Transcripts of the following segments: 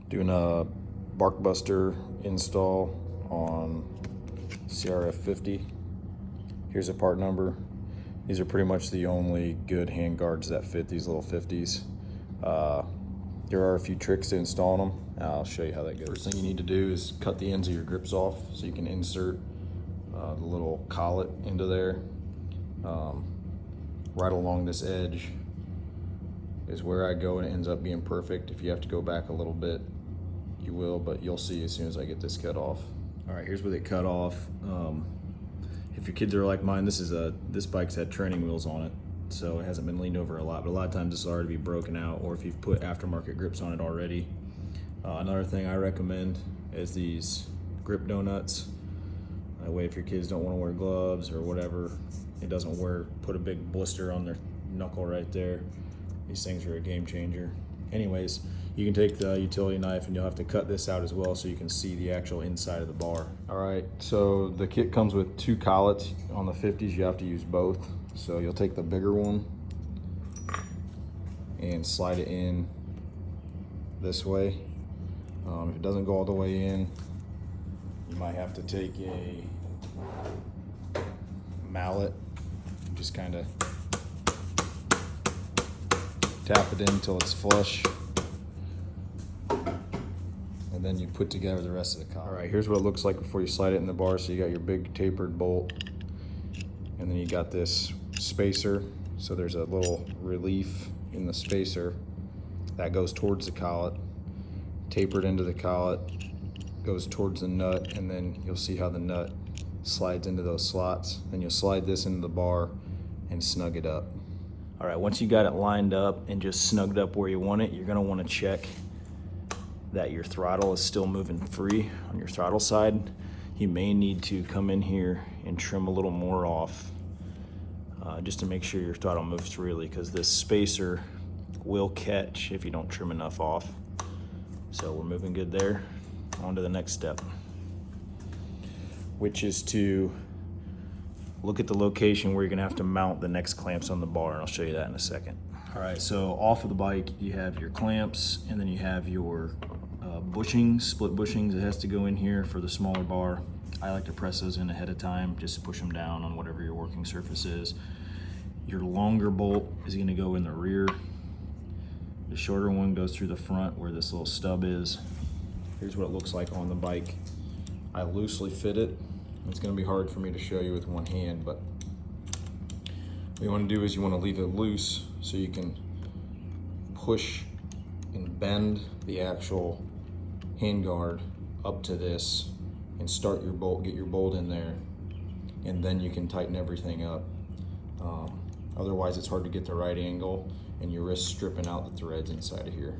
Doing a barkbuster install on crf50. Here's a part number. These are pretty much the only good handguards that fit these little 50s. There are a few tricks to installing them. I'll show you how that goes. First thing you need to do is cut the ends of your grips off so you can insert the little collet into there. Right along this edge is where I go, and it ends up being perfect. If you have to go back a little bit, you will, but you'll see as soon as I get this cut off. All right, here's where they cut off. If your kids are like mine, this bike's had training wheels on it, so it hasn't been leaned over a lot, but a lot of times this will already be broken out, or if you've put aftermarket grips on it already. Another thing I recommend is these grip donuts. That way if your kids don't want to wear gloves or whatever, it doesn't put a big blister on their knuckle right there. These things are a game changer. Anyways, you can take the utility knife and you'll have to cut this out as well so you can see the actual inside of the bar. All right, so the kit comes with 2 collets. On the 50s, you have to use both. So you'll take the bigger one and slide it in this way. If it doesn't go all the way in, you might have to take a mallet and just kind of tap it in until it's flush, and then you put together the rest of the collar. All right, here's what it looks like before you slide it in the bar. So you got your big tapered bolt, and then you got this spacer. So there's a little relief in the spacer that goes towards the collet, tapered into the collet, goes towards the nut, and then you'll see how the nut slides into those slots. Then you'll slide this into the bar and snug it up. All right, once you got it lined up and just snugged up where you want it, you're gonna wanna check that your throttle is still moving free on your throttle side. You may need to come in here and trim a little more off just to make sure your throttle moves freely, because this spacer will catch if you don't trim enough off. So we're moving good there. On to the next step, which is to look at the location where you're gonna have to mount the next clamps on the bar, and I'll show you that in a second. All right, so off of the bike, you have your clamps, and then you have your bushings, split bushings. It has to go in here for the smaller bar. I like to press those in ahead of time just to push them down on whatever your working surface is. Your longer bolt is gonna go in the rear. The shorter one goes through the front where this little stub is. Here's what it looks like on the bike. I loosely fit it. It's gonna be hard for me to show you with one hand, but what you wanna do is you wanna leave it loose so you can push and bend the actual handguard up to this and start your bolt, get your bolt in there, and then you can tighten everything up. Otherwise, it's hard to get the right angle and you risk stripping out the threads inside of here.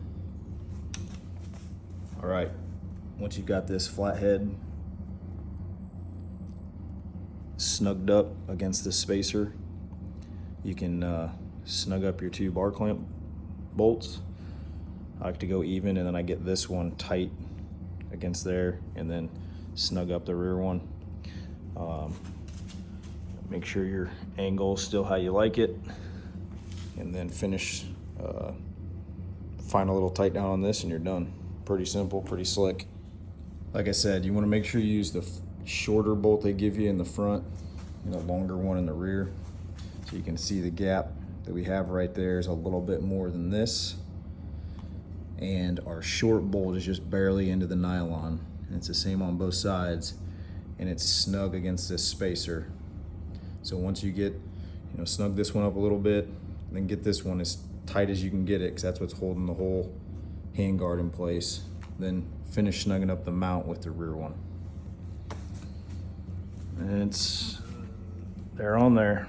All right, once you've got this flathead snugged up against this spacer, you can snug up your 2 bar clamp bolts. I like to go even, and then I get this one tight against there, and then snug up the rear one. Make sure your angle is still how you like it, and then finish, final little tight down on this, and you're done. Pretty simple, pretty slick. Like I said, you want to make sure you use the shorter bolt they give you in the front and a longer one in the rear. So you can see the gap that we have right there is a little bit more than this. And our short bolt is just barely into the nylon. And it's the same on both sides, and it's snug against this spacer. So once you get, snug this one up a little bit, then get this one as tight as you can get it, because that's what's holding the whole handguard in place. Then finish snugging up the mount with the rear one. And they're on there.